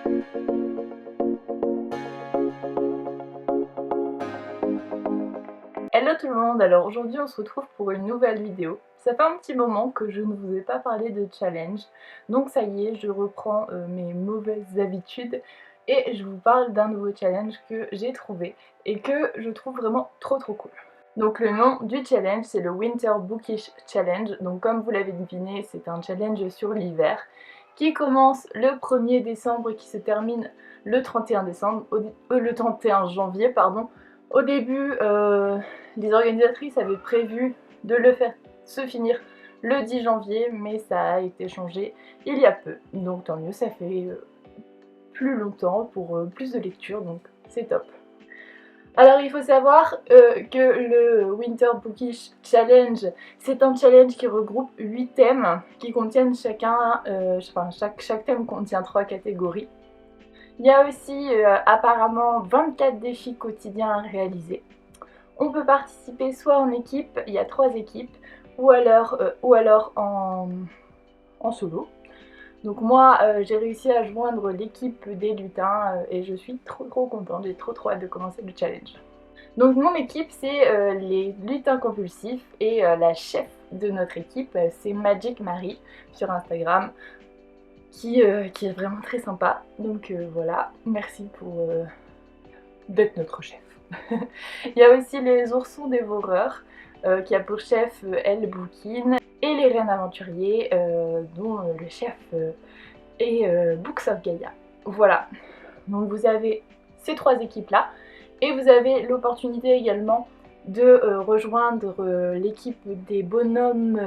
Hello tout le monde, alors aujourd'hui on se retrouve pour une nouvelle vidéo. Ça fait un petit moment que je ne vous ai pas parlé de challenge, donc ça y est, je reprends mes mauvaises habitudes et je vous parle d'un nouveau challenge que j'ai trouvé et que je trouve vraiment trop cool. Donc le nom du challenge c'est le Winter Bookish Challenge, donc comme vous l'avez deviné c'est un challenge sur l'hiver qui commence le 1er décembre et qui se termine le 31 décembre, le 31 janvier pardon. Au début, les organisatrices avaient prévu de le faire se finir le 10 janvier, mais ça a été changé il y a peu. Donc tant mieux, ça fait plus longtemps pour plus de lecture, donc c'est top. Alors il faut savoir que le Winter Bookish Challenge, c'est un challenge qui regroupe 8 thèmes qui contiennent chacun, chaque thème contient 3 catégories. Il y a aussi apparemment 24 défis quotidiens à réaliser. On peut participer soit en équipe, il y a 3 équipes, ou alors en solo. Donc moi j'ai réussi à joindre l'équipe des lutins et je suis trop contente, j'ai trop hâte de commencer le challenge. Donc mon équipe c'est les lutins compulsifs et la chef de notre équipe c'est Magic Marie sur Instagram. Qui est vraiment très sympa. Donc voilà, merci pour d'être notre chef. Il y a aussi les oursons dévoreurs qui a pour chef Elle Bouquine et les reines aventuriers dont le chef est Books of Gaia. Voilà, donc vous avez ces 3 équipes là et vous avez l'opportunité également de rejoindre l'équipe des bonhommes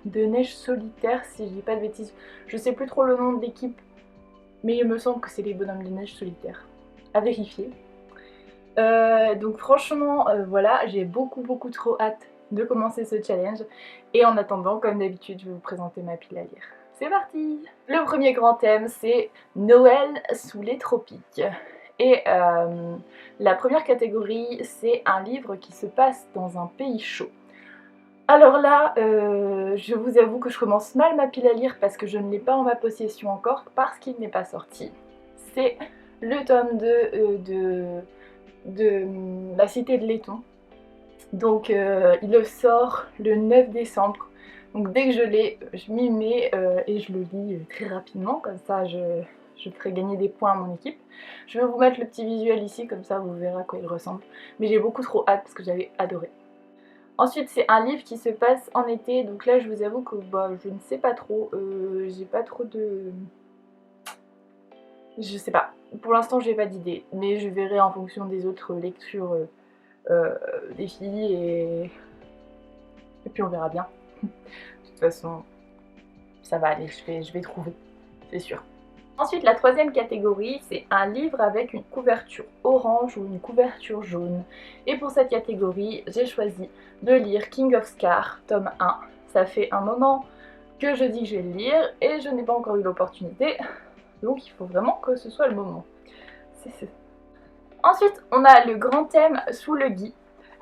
de neige solitaire, si je dis pas de bêtises. Je sais plus trop le nom de l'équipe, mais il me semble que c'est les bonhommes de neige solitaire. À vérifier. Donc franchement, voilà, j'ai beaucoup trop hâte de commencer ce challenge. Et en attendant, comme d'habitude, je vais vous présenter ma pile à lire. C'est parti! Le premier grand thème, c'est Noël sous les tropiques. Et la première catégorie, c'est un livre qui se passe dans un pays chaud. Alors là, je vous avoue que je commence mal ma pile à lire parce que je ne l'ai pas en ma possession encore, parce qu'il n'est pas sorti. C'est le tome 2 de La Cité de Laiton. Donc il le sort le 9 décembre. Donc dès que je l'ai, je m'y mets et je le lis très rapidement, comme ça je ferai gagner des points à mon équipe. Je vais vous mettre le petit visuel ici, comme ça vous verrez à quoi il ressemble. Mais j'ai beaucoup trop hâte parce que j'avais adoré. Ensuite c'est un livre qui se passe en été, donc là je vous avoue que je ne sais pas trop, j'ai pas trop de... Je sais pas, pour l'instant j'ai pas d'idée, mais je verrai en fonction des autres lectures des filles et puis on verra bien. De toute façon ça va aller, je vais trouver, c'est sûr. Ensuite, la troisième catégorie, c'est un livre avec une couverture orange ou une couverture jaune. Et pour cette catégorie, j'ai choisi de lire King of Scars, tome 1. Ça fait un moment que je dis que je vais le lire et je n'ai pas encore eu l'opportunité. Donc il faut vraiment que ce soit le moment. Ensuite, on a le grand thème sous le gui.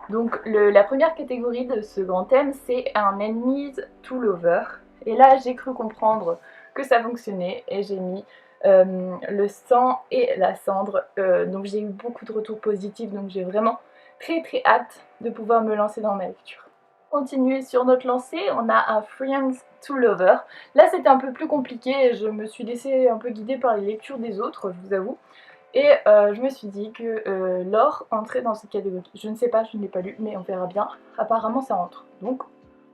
Donc la première catégorie de ce grand thème, c'est un Enemies to Lover. Et là, j'ai cru comprendre que ça fonctionnait et j'ai mis le sang et la cendre. Donc j'ai eu beaucoup de retours positifs, donc j'ai vraiment très hâte de pouvoir me lancer dans ma lecture. Continuer sur notre lancée, on a un Friends to Lover. Là c'était un peu plus compliqué, je me suis laissée un peu guider par les lectures des autres, je vous avoue. Et je me suis dit que Laure entrait dans cette catégorie. Je ne sais pas, je ne l'ai pas lu, mais on verra bien. Apparemment ça entre, donc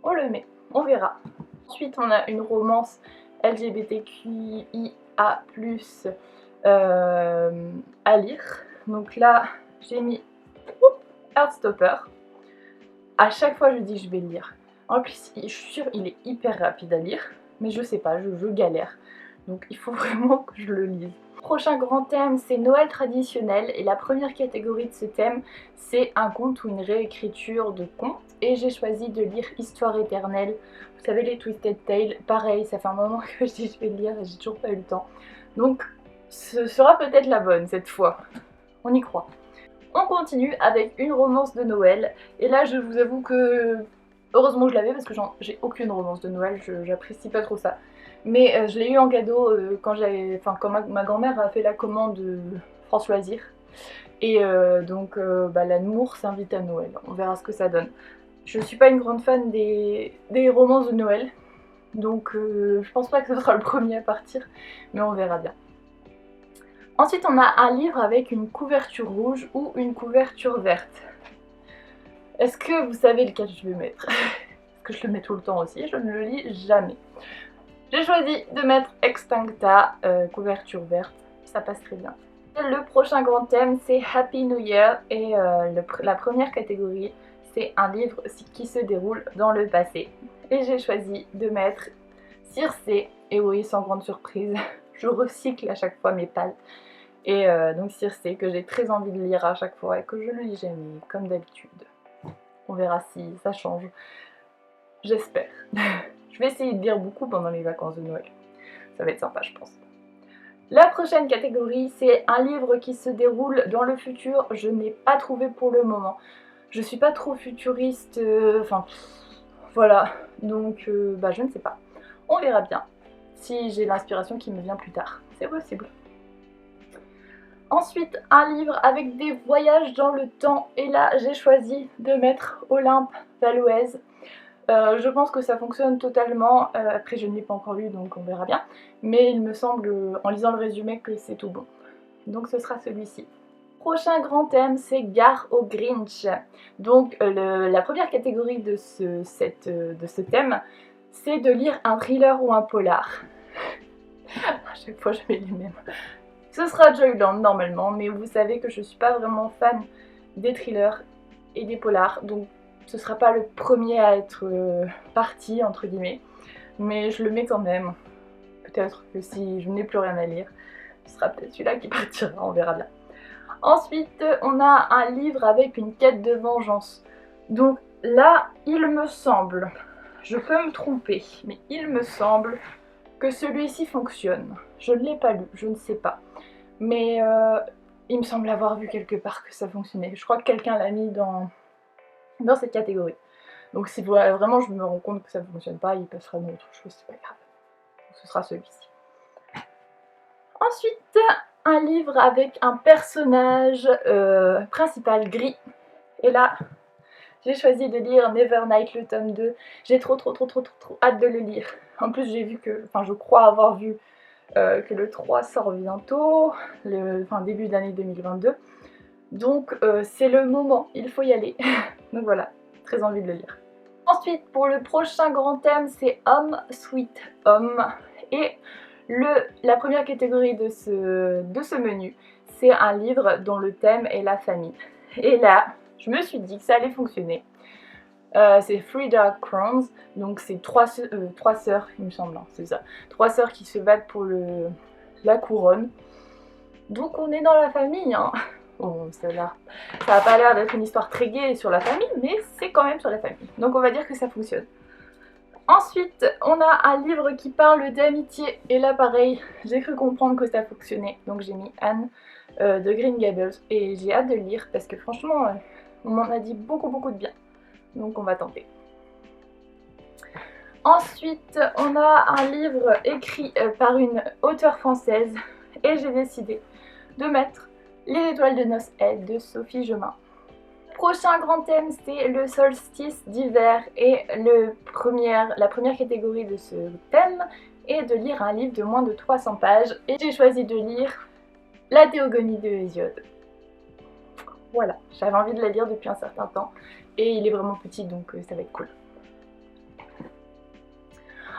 on le met, on verra. Ensuite on a une romance LGBTQIA+, à lire. Donc là j'ai mis Heartstopper. À chaque fois je dis que je vais le lire. En plus je suis sûre il est hyper rapide à lire, mais je sais pas, je galère. Donc il faut vraiment que je le lise. Prochain grand thème, c'est Noël traditionnel et la première catégorie de ce thème, c'est un conte ou une réécriture de conte. Et j'ai choisi de lire Histoire éternelle. Vous savez, les Twisted Tales, pareil, ça fait un moment que je dis que je vais le lire et j'ai toujours pas eu le temps. Donc ce sera peut-être la bonne cette fois. On y croit. On continue avec une romance de Noël. Et là, je vous avoue que heureusement je l'avais parce que j'ai aucune romance de Noël, j'apprécie pas trop ça. Mais je l'ai eu en cadeau quand ma grand-mère a fait la commande France Loisirs. Et donc l'amour s'invite à Noël, on verra ce que ça donne. Je suis pas une grande fan des romances de Noël, donc je pense pas que ce sera le premier à partir, mais on verra bien. Ensuite on a un livre avec une couverture rouge ou une couverture verte. Est-ce que vous savez lequel je vais mettre? Parce que je le mets tout le temps aussi, je ne le lis jamais. J'ai choisi de mettre Extincta, couverture verte, ça passe très bien. Le prochain grand thème c'est Happy New Year et la première catégorie c'est un livre qui se déroule dans le passé. Et j'ai choisi de mettre Circé, et oui sans grande surprise, je recycle à chaque fois mes pales. Et donc Circé que j'ai très envie de lire à chaque fois et que je ne lis jamais comme d'habitude. On verra si ça change, j'espère. Je vais essayer de lire beaucoup pendant les vacances de Noël, ça va être sympa je pense. La prochaine catégorie, c'est un livre qui se déroule dans le futur. Je n'ai pas trouvé pour le moment. Je suis pas trop futuriste, voilà. Donc, je ne sais pas. On verra bien si j'ai l'inspiration qui me vient plus tard. C'est possible. Ensuite, un livre avec des voyages dans le temps. Et là, j'ai choisi de mettre Olympe Valoise. Je pense que ça fonctionne totalement, après je ne l'ai pas encore lu donc on verra bien, mais il me semble en lisant le résumé que c'est tout bon. Donc ce sera celui-ci. Prochain grand thème c'est Gare au Grinch. Donc la première catégorie de ce thème c'est de lire un thriller ou un polar. À chaque fois je mets les mêmes. Ce sera Joyland normalement, mais vous savez que je suis pas vraiment fan des thrillers et des polars, donc ce sera pas le premier à être parti entre guillemets, mais je le mets quand même. Peut-être que si je n'ai plus rien à lire, ce sera peut-être celui-là qui partira, on verra bien. Ensuite, on a un livre avec une quête de vengeance. Donc là, il me semble, je peux me tromper, mais il me semble que celui-ci fonctionne. Je ne l'ai pas lu, je ne sais pas. Mais il me semble avoir vu quelque part que ça fonctionnait. Je crois que quelqu'un l'a mis dans cette catégorie. Donc si vraiment je me rends compte que ça ne fonctionne pas, il passera dans autre chose, c'est pas grave. Donc, ce sera celui-ci. Ensuite, un livre avec un personnage principal gris. Et là, j'ai choisi de lire Nevernight le tome 2. J'ai trop hâte de le lire. En plus j'ai vu que, je crois avoir vu que le 3 sort bientôt, début d'année 2022. Donc c'est le moment, il faut y aller. Donc voilà, très envie de le lire. Ensuite, pour le prochain grand thème, c'est Home Sweet Home. Et la première catégorie de ce menu, c'est un livre dont le thème est la famille. Et là, je me suis dit que ça allait fonctionner. C'est Three Dark Crowns, donc c'est trois sœurs, il me semble, hein, c'est ça. 3 sœurs qui se battent pour la couronne. Donc on est dans la famille, hein. Bon, ça n'a pas l'air d'être une histoire très gaie sur la famille, mais c'est quand même sur la famille. Donc on va dire que ça fonctionne. Ensuite, on a un livre qui parle d'amitié, et là pareil, j'ai cru comprendre que ça fonctionnait. Donc j'ai mis Anne de Green Gables, et j'ai hâte de le lire parce que franchement, on m'en a dit beaucoup de bien. Donc on va tenter. Ensuite, on a un livre écrit par une auteure française, et j'ai décidé de mettre Les étoiles de Noël de Sophie Gemin. Prochain grand thème, c'est le solstice d'hiver, et la première catégorie de ce thème est de lire un livre de moins de 300 pages, et j'ai choisi de lire La Théogonie de Hésiode. Voilà, j'avais envie de la lire depuis un certain temps, et il est vraiment petit, donc ça va être cool.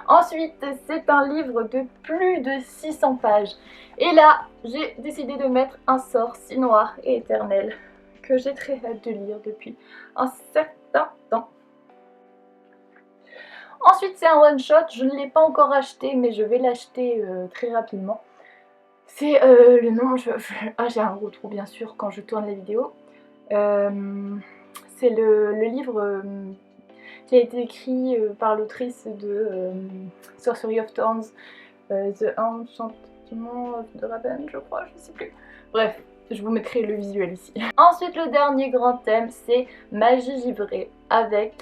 Ensuite, c'est un livre de plus de 600 pages. Et là, j'ai décidé de mettre Un sort si noir et éternel, que j'ai très hâte de lire depuis un certain temps. Ensuite, c'est un one-shot, je ne l'ai pas encore acheté, mais je vais l'acheter très rapidement. C'est le nom, j'ai un gros trou bien sûr quand je tourne la vidéo. C'est le livre qui a été écrit par l'autrice de Sorcery of Thorns, The Enchantement of the Raven, je crois, je sais plus. Bref, je vous mettrai le visuel ici. Ensuite, le dernier grand thème, c'est Magie givrée, avec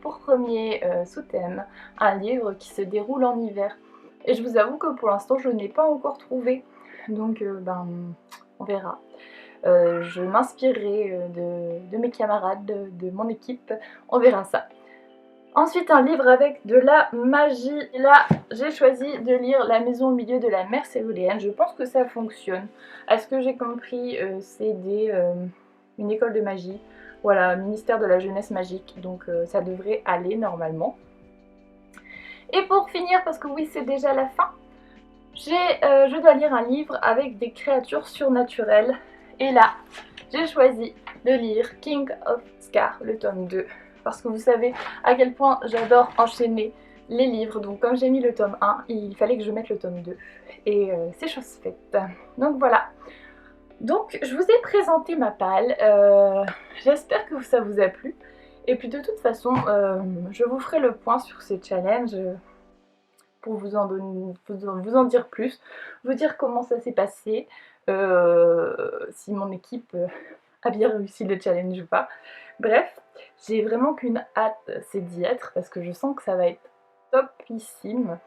pour premier sous-thème un livre qui se déroule en hiver. Et je vous avoue que pour l'instant je n'ai pas encore trouvé, donc on verra. Je m'inspirerai de mes camarades, de mon équipe, on verra ça. Ensuite, un livre avec de la magie. Et là, j'ai choisi de lire La maison au milieu de la mer séruléenne. Je pense que ça fonctionne. À ce que j'ai compris, c'est une école de magie. Voilà, ministère de la jeunesse magique. Donc ça devrait aller normalement. Et pour finir, parce que oui, c'est déjà la fin, je dois lire un livre avec des créatures surnaturelles. Et là, j'ai choisi de lire King of Scar, le tome 2. Parce que vous savez à quel point j'adore enchaîner les livres. Donc comme j'ai mis le tome 1, il fallait que je mette le tome 2. Et c'est chose faite. Donc voilà. Donc je vous ai présenté ma palle. J'espère que ça vous a plu. Et puis de toute façon, je vous ferai le point sur ces challenges pour vous en dire plus, vous dire comment ça s'est passé, si mon équipe a bien réussi le challenge ou pas. Bref, j'ai vraiment qu'une hâte, c'est d'y être parce que je sens que ça va être topissime.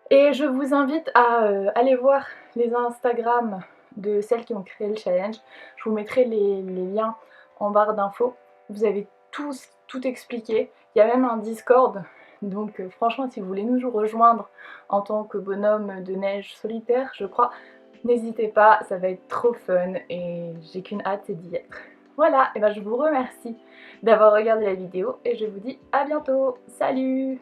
Et je vous invite à aller voir les Instagram de celles qui ont créé le challenge. Je vous mettrai les liens en barre d'infos. Vous avez tout expliqué. Il y a même un Discord. Donc franchement, si vous voulez nous rejoindre en tant que bonhomme de neige solitaire, je crois, n'hésitez pas, ça va être trop fun et j'ai qu'une hâte, c'est d'y être. Voilà, et ben je vous remercie d'avoir regardé la vidéo et je vous dis à bientôt. Salut!